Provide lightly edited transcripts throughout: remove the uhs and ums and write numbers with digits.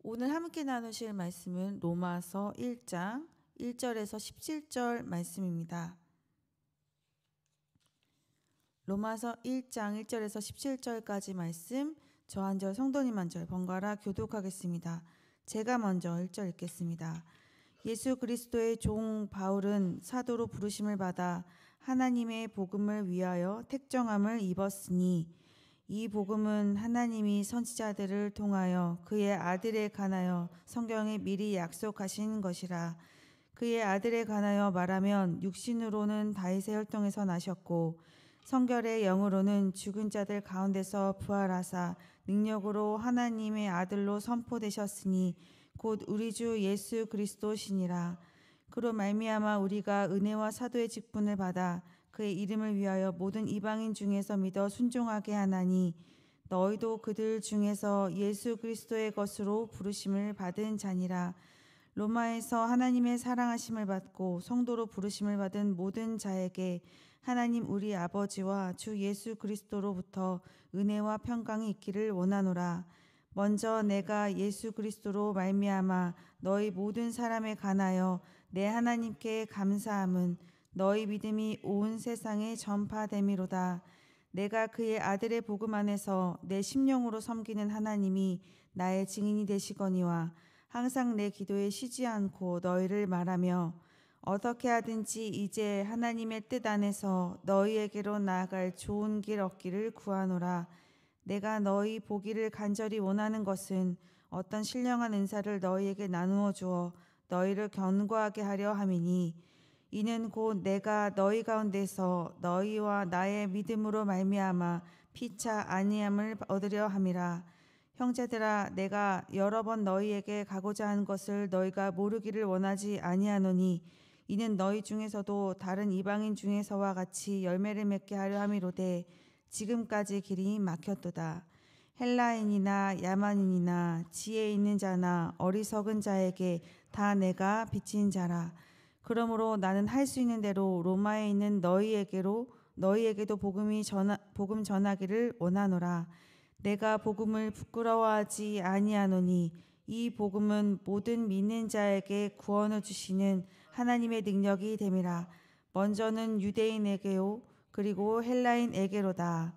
오늘 함께 나누실 말씀은 로마서 1장 1절에서 17절 말씀입니다. 로마서 1장 1절에서 17절까지 말씀, 저 한 절 성도님 한 절 번갈아 교독하겠습니다. 제가 먼저 1절 읽겠습니다. 예수 그리스도의 종 바울은 사도로 부르심을 받아 하나님의 복음을 위하여 택정함을 입었으니 이 복음은 하나님이 선지자들을 통하여 그의 아들에 관하여 성경에 미리 약속하신 것이라. 그의 아들에 관하여 말하면 육신으로는 다윗의 혈통에서 나셨고 성결의 영으로는 죽은 자들 가운데서 부활하사 능력으로 하나님의 아들로 선포되셨으니 곧 우리 주 예수 그리스도시니라. 그로 말미암아 우리가 은혜와 사도의 직분을 받아 그의 이름을 위하여 모든 이방인 중에서 믿어 순종하게 하나니 너희도 그들 중에서 예수 그리스도의 것으로 부르심을 받은 자니라. 로마에서 하나님의 사랑하심을 받고 성도로 부르심을 받은 모든 자에게 하나님 우리 아버지와 주 예수 그리스도로부터 은혜와 평강이 있기를 원하노라. 먼저 내가 예수 그리스도로 말미암아 너희 모든 사람에 관하여 내 하나님께 감사함은 너희 믿음이 온 세상에 전파됨이로다. 내가 그의 아들의 복음 안에서 내 심령으로 섬기는 하나님이 나의 증인이 되시거니와 항상 내 기도에 쉬지 않고 너희를 말하며 어떻게 하든지 이제 하나님의 뜻 안에서 너희에게로 나아갈 좋은 길 얻기를 구하노라. 내가 너희 보기를 간절히 원하는 것은 어떤 신령한 은사를 너희에게 나누어 주어 너희를 견고하게 하려 함이니 이는 곧 내가 너희 가운데서 너희와 나의 믿음으로 말미암아 피차 안위함을 얻으려 함이라. 형제들아, 내가 여러 번 너희에게 가고자 한 것을 너희가 모르기를 원하지 아니하노니 이는 너희 중에서도 다른 이방인 중에서와 같이 열매를 맺게 하려 함이로되 지금까지 길이 막혔도다. 헬라인이나 야만인이나 지혜 있는 자나 어리석은 자에게 다 내가 빚진 자라. 그러므로 나는 할 수 있는 대로 로마에 있는 너희에게도 복음 전하기를 원하노라. 내가 복음을 부끄러워하지 아니하노니 이 복음은 모든 믿는 자에게 구원을 주시는 하나님의 능력이 됨이라. 먼저는 유대인에게요 그리고 헬라인에게로다.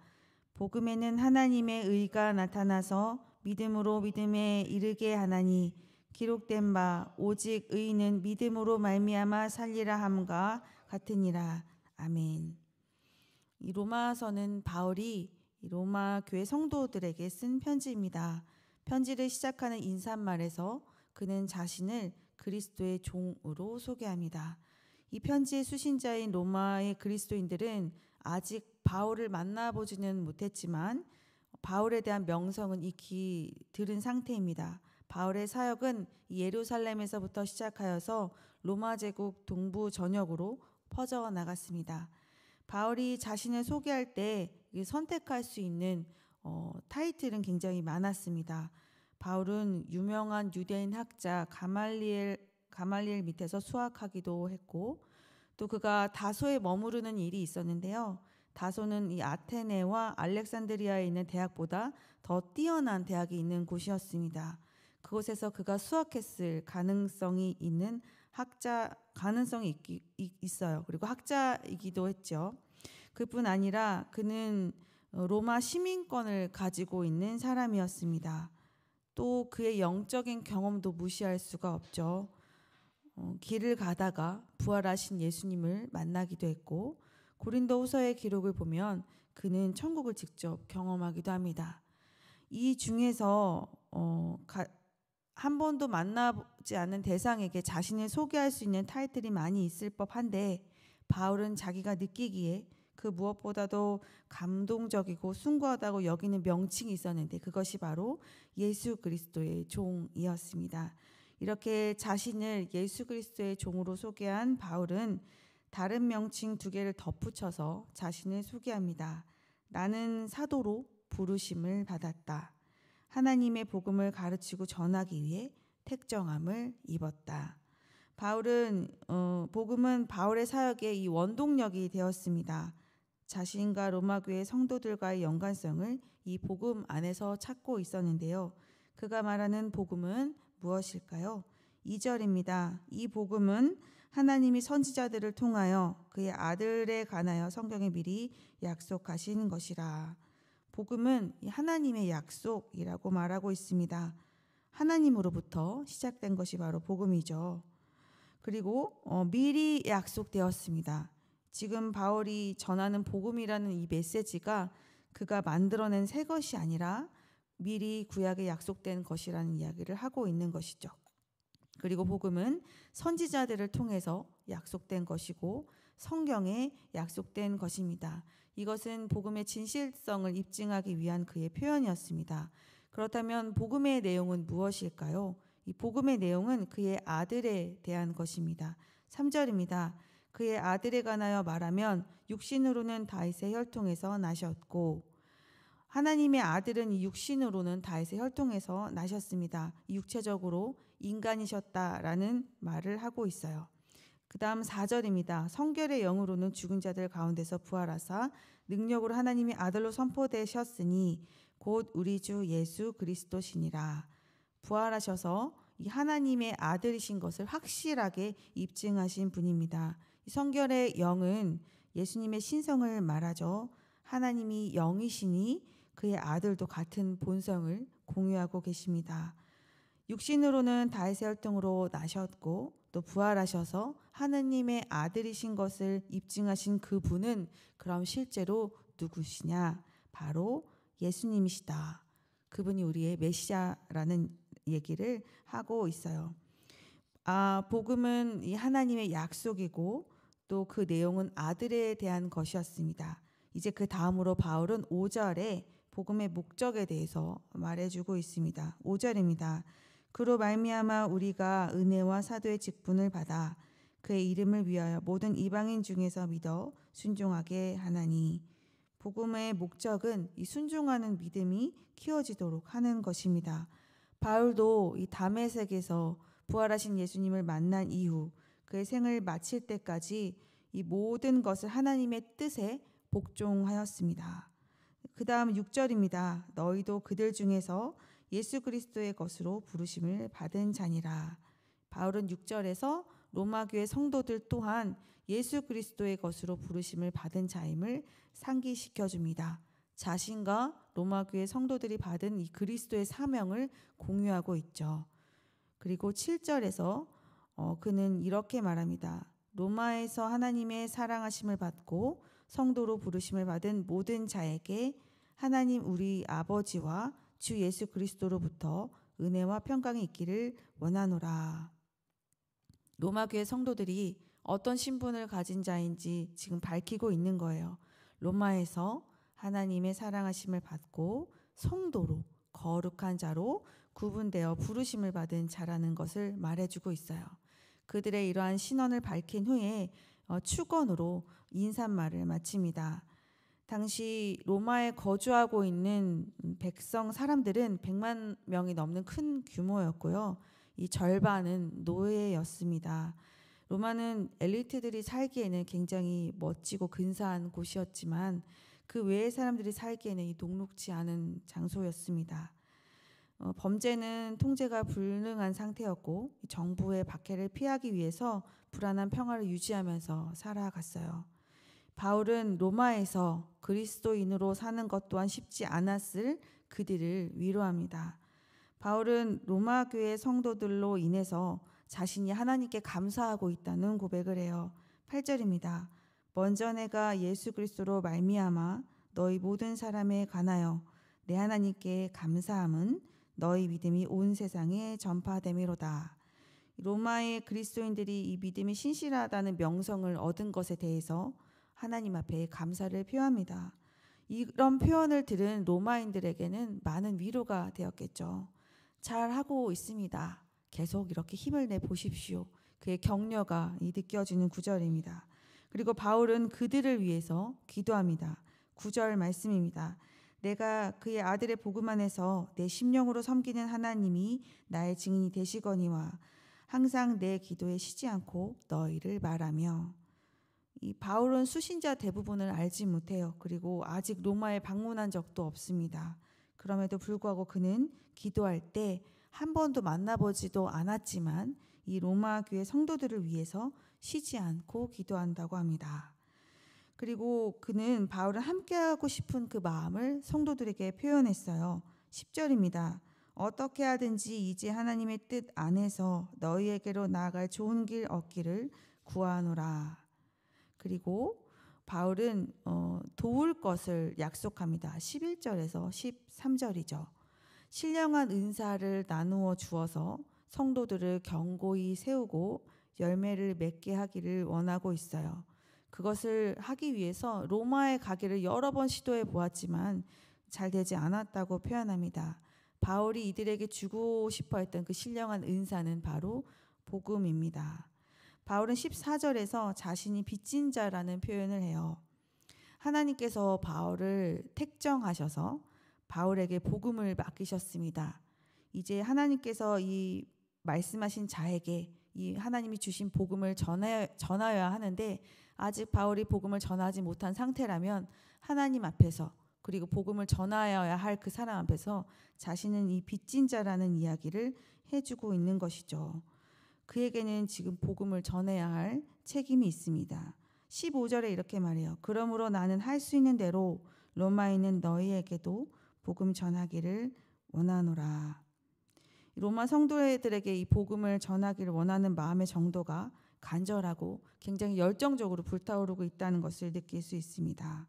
복음에는 하나님의 의가 나타나서 믿음으로 믿음에 이르게 하나니 기록된 바 오직 의인은 믿음으로 말미암아 살리라 함과 같으니라. 아멘. 이 로마서는 바울이 로마 교회 성도들에게 쓴 편지입니다. 편지를 시작하는 인사말에서 그는 자신을 그리스도의 종으로 소개합니다. 이 편지의 수신자인 로마의 그리스도인들은 아직 바울을 만나보지는 못했지만 바울에 대한 명성은 익히 들은 상태입니다. 바울의 사역은 예루살렘에서부터 시작하여서 로마 제국 동부 전역으로 퍼져나갔습니다. 바울이 자신을 소개할 때 선택할 수 있는 타이틀은 굉장히 많았습니다. 바울은 유명한 유대인 학자 가말리엘 밑에서 수학하기도 했고 또 그가 다소에 머무르는 일이 있었는데요. 다소는 이 아테네와 알렉산드리아에 있는 대학보다 더 뛰어난 대학이 있는 곳이었습니다. 그곳에서 그가 수학했을 가능성이 있어요. 그리고 학자이기도 했죠. 그뿐 아니라 그는 로마 시민권을 가지고 있는 사람이었습니다. 또 그의 영적인 경험도 무시할 수가 없죠. 길을 가다가 부활하신 예수님을 만나기도 했고 고린도후서의 기록을 보면 그는 천국을 직접 경험하기도 합니다. 이 중에서 한 번도 만나보지 않은 대상에게 자신을 소개할 수 있는 타이틀이 많이 있을 법한데 바울은 자기가 느끼기에 그 무엇보다도 감동적이고 숭고하다고 여기는 명칭이 있었는데 그것이 바로 예수 그리스도의 종이었습니다. 이렇게 자신을 예수 그리스도의 종으로 소개한 바울은 다른 명칭 2개를 덧붙여서 자신을 소개합니다. 나는 사도로 부르심을 받았다. 하나님의 복음을 가르치고 전하기 위해 택정함을 입었다. 복음은 바울의 사역의 이 원동력이 되었습니다. 자신과 로마 교회 성도들과의 연관성을 이 복음 안에서 찾고 있었는데요. 그가 말하는 복음은 무엇일까요? 2절입니다. 이 복음은 하나님이 선지자들을 통하여 그의 아들에 관하여 성경에 미리 약속하신 것이라. 복음은 하나님의 약속이라고 말하고 있습니다. 하나님으로부터 시작된 것이 바로 복음이죠. 그리고 미리 약속되었습니다. 지금 바울이 전하는 복음이라는 이 메시지가 그가 만들어낸 새 것이 아니라 미리 구약에 약속된 것이라는 이야기를 하고 있는 것이죠. 그리고 복음은 선지자들을 통해서 약속된 것이고 성경에 약속된 것입니다. 이것은 복음의 진실성을 입증하기 위한 그의 표현이었습니다. 그렇다면 복음의 내용은 무엇일까요? 이 복음의 내용은 그의 아들에 대한 것입니다. 3절입니다. 그의 아들에 관하여 말하면 육신으로는 다윗의 혈통에서 나셨고, 하나님의 아들은 이 육신으로는 다윗의 혈통에서 나셨습니다. 육체적으로 인간이셨다라는 말을 하고 있어요. 그 다음 4절입니다. 성결의 영으로는 죽은 자들 가운데서 부활하사 능력으로 하나님의 아들로 선포되셨으니 곧 우리 주 예수 그리스도시니라. 부활하셔서 이 하나님의 아들이신 것을 확실하게 입증하신 분입니다. 이 성결의 영은 예수님의 신성을 말하죠. 하나님이 영이시니 그의 아들도 같은 본성을 공유하고 계십니다. 육신으로는 다윗의 혈통으로 나셨고 또 부활하셔서 하느님의 아들이신 것을 입증하신 그분은 그럼 실제로 누구시냐? 바로 예수님이시다. 그분이 우리의 메시아라는 얘기를 하고 있어요. 복음은 이 하나님의 약속이고 또 그 내용은 아들에 대한 것이었습니다. 이제 그 다음으로 바울은 5절에 복음의 목적에 대해서 말해주고 있습니다. 5절입니다. 그로 말미암아 우리가 은혜와 사도의 직분을 받아 그의 이름을 위하여 모든 이방인 중에서 믿어 순종하게 하나니. 복음의 목적은 이 순종하는 믿음이 키워지도록 하는 것입니다. 바울도 이 다메섹에서 부활하신 예수님을 만난 이후 그의 생을 마칠 때까지 이 모든 것을 하나님의 뜻에 복종하였습니다. 그 다음 6절입니다. 너희도 그들 중에서 예수 그리스도의 것으로 부르심을 받은 자니라. 바울은 6절에서 로마교회 성도들 또한 예수 그리스도의 것으로 부르심을 받은 자임을 상기시켜 줍니다. 자신과 로마교회 성도들이 받은 이 그리스도의 사명을 공유하고 있죠. 그리고 7절에서 그는 이렇게 말합니다. 로마에서 하나님의 사랑하심을 받고 성도로 부르심을 받은 모든 자에게 하나님 우리 아버지와 주 예수 그리스도로부터 은혜와 평강이 있기를 원하노라. 로마교회 성도들이 어떤 신분을 가진 자인지 지금 밝히고 있는 거예요. 로마에서 하나님의 사랑하심을 받고 성도로 거룩한 자로 구분되어 부르심을 받은 자라는 것을 말해주고 있어요. 그들의 이러한 신원을 밝힌 후에 축원으로 인사말을 마칩니다. 당시 로마에 거주하고 있는 백성 사람들은 100만 명이 넘는 큰 규모였고요. 이 절반은 노예였습니다. 로마는 엘리트들이 살기에는 굉장히 멋지고 근사한 곳이었지만 그 외의 사람들이 살기에는 이 녹록지 않은 장소였습니다. 범죄는 통제가 불능한 상태였고 정부의 박해를 피하기 위해서 불안한 평화를 유지하면서 살아갔어요. 바울은 로마에서 그리스도인으로 사는 것 또한 쉽지 않았을 그들을 위로합니다. 바울은 로마 교회 성도들로 인해서 자신이 하나님께 감사하고 있다는 고백을 해요. 8절입니다. 먼저 내가 예수 그리스도로 말미암아 너희 모든 사람에 관하여 내 하나님께 감사함은 너희 믿음이 온 세상에 전파됨이로다. 로마의 그리스도인들이 이 믿음이 신실하다는 명성을 얻은 것에 대해서 하나님 앞에 감사를 표합니다. 이런 표현을 들은 로마인들에게는 많은 위로가 되었겠죠. 잘하고 있습니다. 계속 이렇게 힘을 내 보십시오. 그의 격려가 느껴지는 구절입니다. 그리고 바울은 그들을 위해서 기도합니다. 9절 말씀입니다. 내가 그의 아들의 복음 안에서 내 심령으로 섬기는 하나님이 나의 증인이 되시거니와 항상 내 기도에 쉬지 않고 너희를 말하며. 이 바울은 수신자 대부분을 알지 못해요. 그리고 아직 로마에 방문한 적도 없습니다. 그럼에도 불구하고 그는 기도할 때 한 번도 만나보지도 않았지만 이 로마 교회 성도들을 위해서 쉬지 않고 기도한다고 합니다. 그리고 바울은 함께하고 싶은 그 마음을 성도들에게 표현했어요. 10절입니다. 어떻게 하든지 이제 하나님의 뜻 안에서 너희에게로 나아갈 좋은 길 얻기를 구하노라. 그리고 바울은 도울 것을 약속합니다. 11절에서 13절이죠. 신령한 은사를 나누어 주어서 성도들을 견고히 세우고 열매를 맺게 하기를 원하고 있어요. 그것을 하기 위해서 로마에 가기를 여러 번 시도해 보았지만 잘 되지 않았다고 표현합니다. 바울이 이들에게 주고 싶어 했던 그 신령한 은사는 바로 복음입니다. 바울은 14절에서 자신이 빚진 자라는 표현을 해요. 하나님께서 바울을 택정하셔서 바울에게 복음을 맡기셨습니다. 이제 하나님께서 이 말씀하신 자에게 이 하나님이 주신 복음을 전하여야 하는데 아직 바울이 복음을 전하지 못한 상태라면 하나님 앞에서 그리고 복음을 전하여야 할 그 사람 앞에서 자신은 이 빚진 자라는 이야기를 해주고 있는 것이죠. 그에게는 지금 복음을 전해야 할 책임이 있습니다. 15절에 이렇게 말해요. 그러므로 나는 할 수 있는 대로 로마에 있는 너희에게도 복음 전하기를 원하노라. 로마 성도들에게 이 복음을 전하기를 원하는 마음의 정도가 간절하고 굉장히 열정적으로 불타오르고 있다는 것을 느낄 수 있습니다.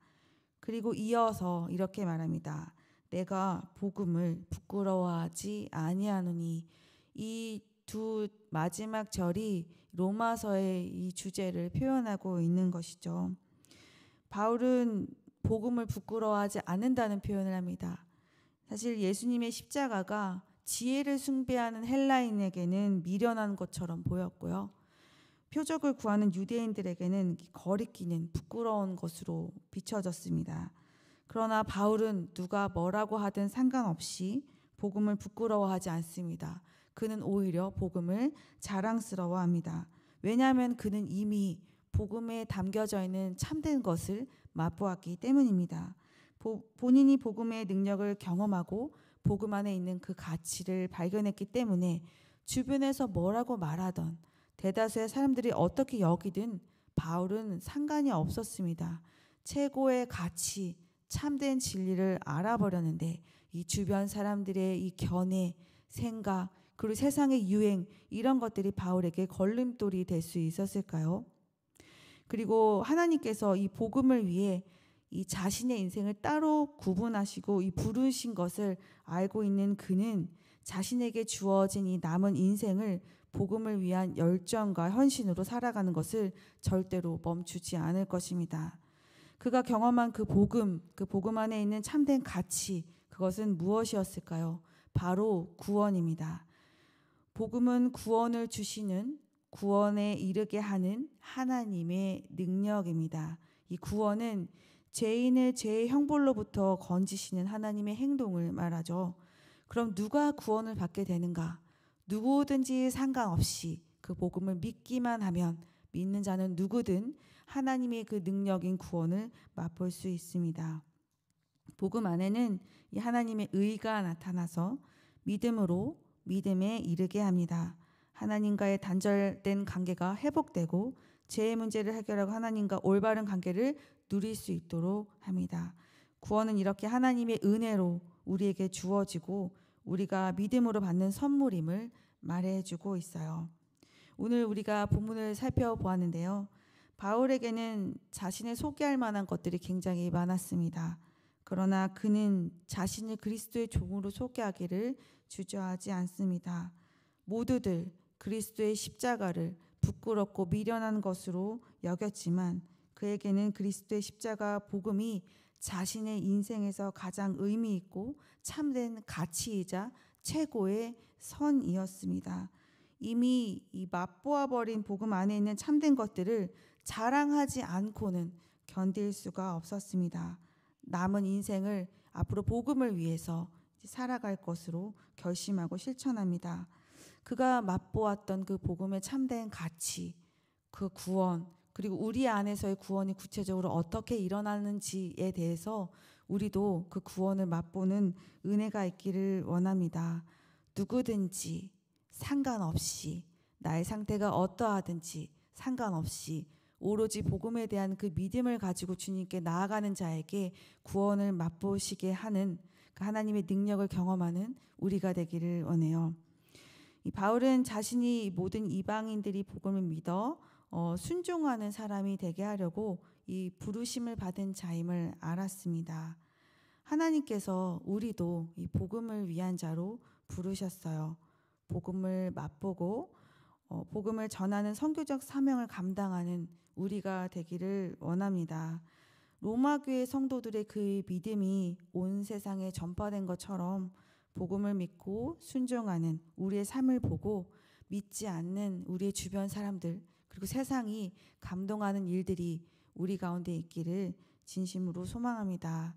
그리고 이어서 이렇게 말합니다. 내가 복음을 부끄러워하지 아니하노니. 이 두 마지막 절이 로마서의 이 주제를 표현하고 있는 것이죠. 바울은 복음을 부끄러워하지 않는다는 표현을 합니다. 사실 예수님의 십자가가 지혜를 숭배하는 헬라인에게는 미련한 것처럼 보였고요. 표적을 구하는 유대인들에게는 거리끼는 부끄러운 것으로 비춰졌습니다. 그러나 바울은 누가 뭐라고 하든 상관없이 복음을 부끄러워하지 않습니다. 그는 오히려 복음을 자랑스러워합니다. 왜냐하면 그는 이미 복음에 담겨져 있는 참된 것을 맛보았기 때문입니다. 본인이 복음의 능력을 경험하고 복음 안에 있는 그 가치를 발견했기 때문에 주변에서 뭐라고 말하던 대다수의 사람들이 어떻게 여기든 바울은 상관이 없었습니다. 최고의 가치, 참된 진리를 알아버렸는데 이 주변 사람들의 이 견해, 생각, 그리고 세상의 유행 이런 것들이 바울에게 걸림돌이 될 수 있었을까요? 그리고 하나님께서 이 복음을 위해 이 자신의 인생을 따로 구분하시고 이 부르신 것을 알고 있는 그는 자신에게 주어진 이 남은 인생을 복음을 위한 열정과 헌신으로 살아가는 것을 절대로 멈추지 않을 것입니다. 그가 경험한 그 복음 안에 있는 참된 가치, 그것은 무엇이었을까요? 바로 구원입니다. 복음은 구원을 주시는, 구원에 이르게 하는 하나님의 능력입니다. 이 구원은 죄인을 죄의 형벌로부터 건지시는 하나님의 행동을 말하죠. 그럼 누가 구원을 받게 되는가? 누구든지 상관없이 그 복음을 믿기만 하면 믿는 자는 누구든 하나님의 그 능력인 구원을 맛볼 수 있습니다. 복음 안에는 이 하나님의 의가 나타나서 믿음으로 믿음에 이르게 합니다. 하나님과의 단절된 관계가 회복되고 죄의 문제를 해결하고 하나님과 올바른 관계를 누릴 수 있도록 합니다. 구원은 이렇게 하나님의 은혜로 우리에게 주어지고 우리가 믿음으로 받는 선물임을 말해주고 있어요. 오늘 우리가 본문을 살펴보았는데요. 바울에게는 자신을 소개할 만한 것들이 굉장히 많았습니다. 그러나 그는 자신을 그리스도의 종으로 소개하기를 주저하지 않습니다. 모두들 그리스도의 십자가를 부끄럽고 미련한 것으로 여겼지만 그에게는 그리스도의 십자가 복음이 자신의 인생에서 가장 의미 있고 참된 가치이자 최고의 선이었습니다. 이미 이 맛보아버린 복음 안에 있는 참된 것들을 자랑하지 않고는 견딜 수가 없었습니다. 남은 인생을 앞으로 복음을 위해서 살아갈 것으로 결심하고 실천합니다. 그가 맛보았던 그 복음의 참된 가치, 그 구원, 그리고 우리 안에서의 구원이 구체적으로 어떻게 일어나는지에 대해서 우리도 그 구원을 맛보는 은혜가 있기를 원합니다. 누구든지 상관없이 나의 상태가 어떠하든지 상관없이 오로지 복음에 대한 그 믿음을 가지고 주님께 나아가는 자에게 구원을 맛보시게 하는 그 하나님의 능력을 경험하는 우리가 되기를 원해요. 이 바울은 자신이 모든 이방인들이 복음을 믿어 순종하는 사람이 되게 하려고 이 부르심을 받은 자임을 알았습니다. 하나님께서 우리도 이 복음을 위한 자로 부르셨어요. 복음을 맛보고 복음을 전하는 선교적 사명을 감당하는 우리가 되기를 원합니다. 로마 교회 성도들의 그 믿음이 온 세상에 전파된 것처럼 복음을 믿고 순종하는 우리의 삶을 보고 믿지 않는 우리의 주변 사람들 그리고 세상이 감동하는 일들이 우리 가운데 있기를 진심으로 소망합니다.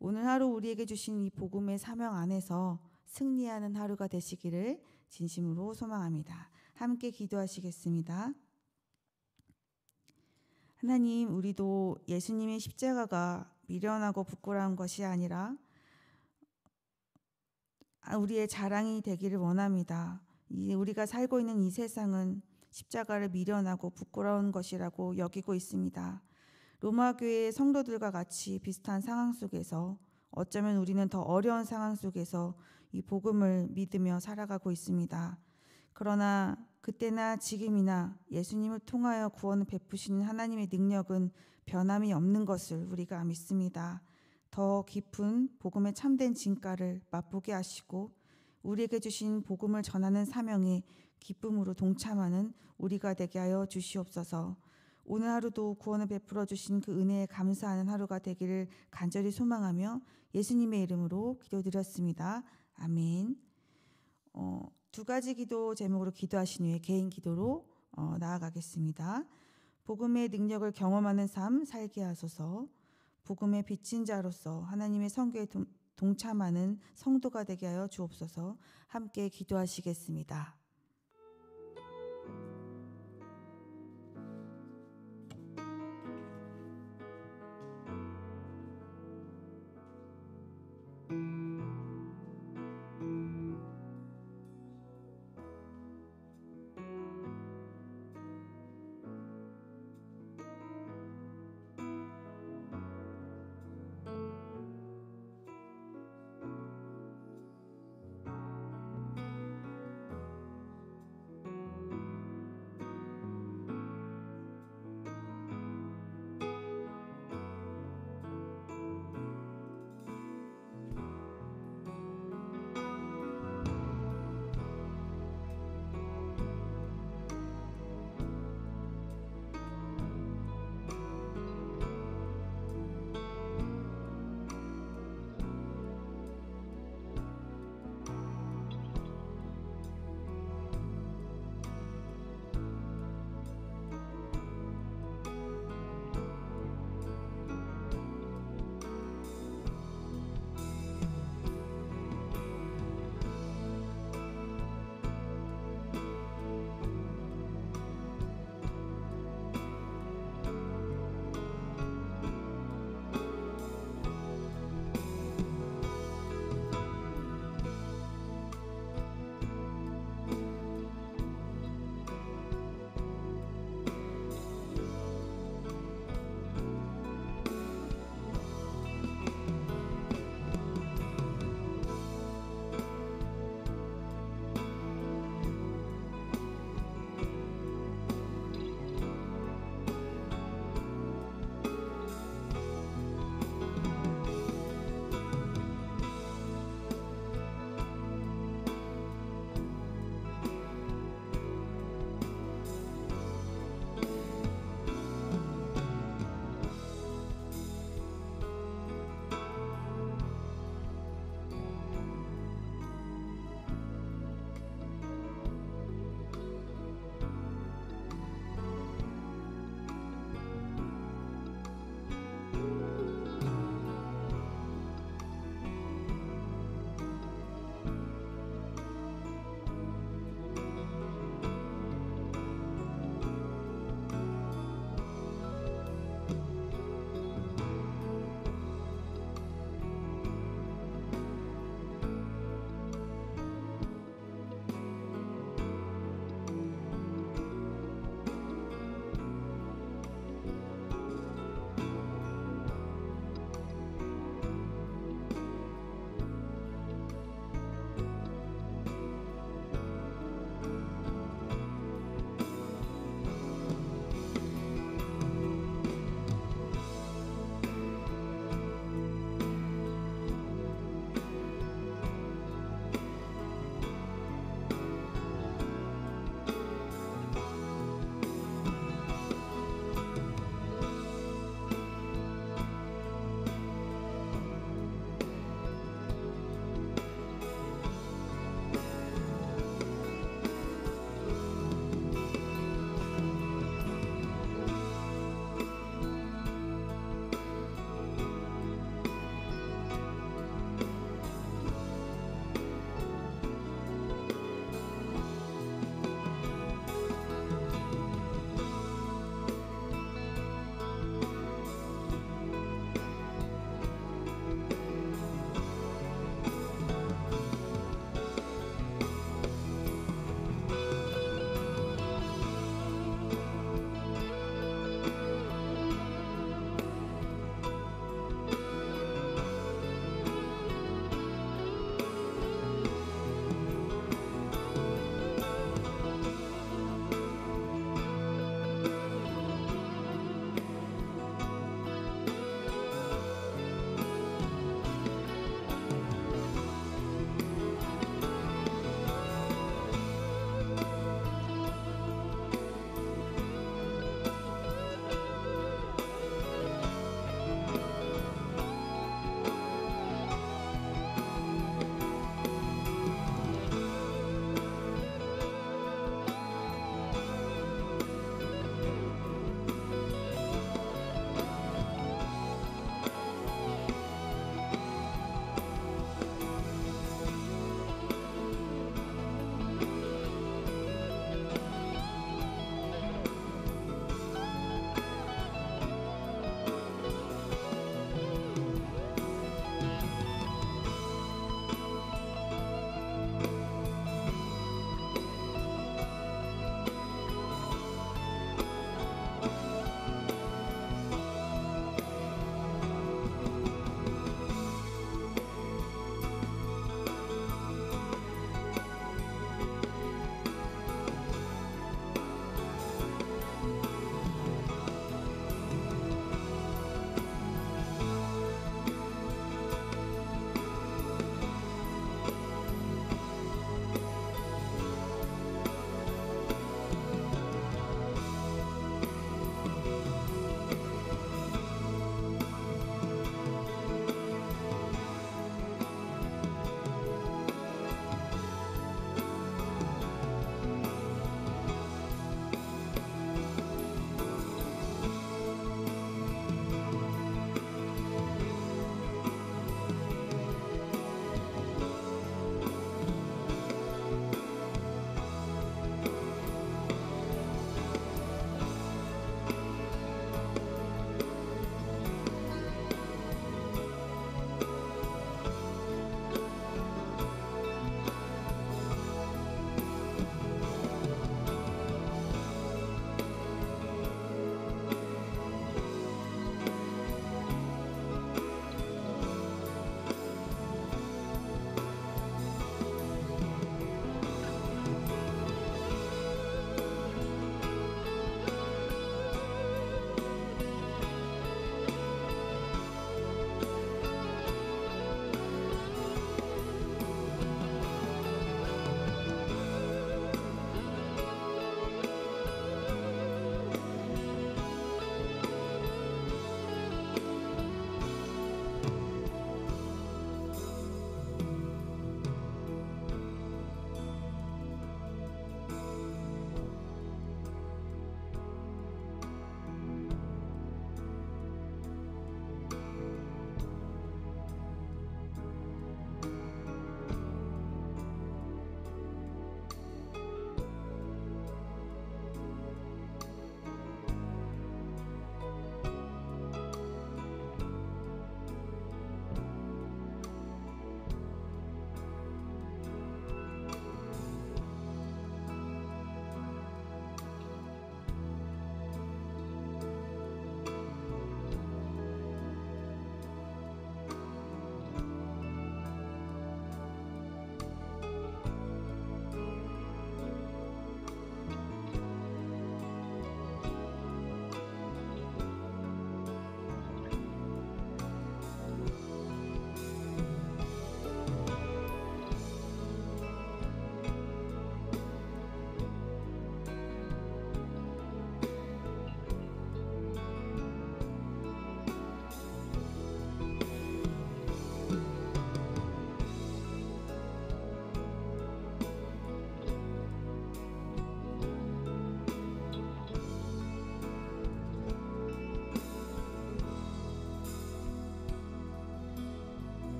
오늘 하루 우리에게 주신 이 복음의 사명 안에서 승리하는 하루가 되시기를 진심으로 소망합니다. 함께 기도하시겠습니다. 하나님, 우리도 예수님의 십자가가 미련하고 부끄러운 것이 아니라 우리의 자랑이 되기를 원합니다. 우리가 살고 있는 이 세상은 십자가를 미련하고 부끄러운 것이라고 여기고 있습니다. 로마 교회의 성도들과 같이 비슷한 상황 속에서 어쩌면 우리는 더 어려운 상황 속에서 이 복음을 믿으며 살아가고 있습니다. 그러나 그때나 지금이나 예수님을 통하여 구원을 베푸시는 하나님의 능력은 변함이 없는 것을 우리가 믿습니다. 더 깊은 복음의 참된 진가를 맛보게 하시고 우리에게 주신 복음을 전하는 사명에 기쁨으로 동참하는 우리가 되게 하여 주시옵소서. 오늘 하루도 구원을 베풀어 주신 그 은혜에 감사하는 하루가 되기를 간절히 소망하며 예수님의 이름으로 기도드렸습니다. 아멘. 두 가지 기도 제목으로 기도하신 후에 개인 기도로 나아가겠습니다. 복음의 능력을 경험하는 삶 살게 하소서. 복음의 빚진 자로서 하나님의 선교에 동참하는 성도가 되게 하여 주옵소서. 함께 기도하시겠습니다.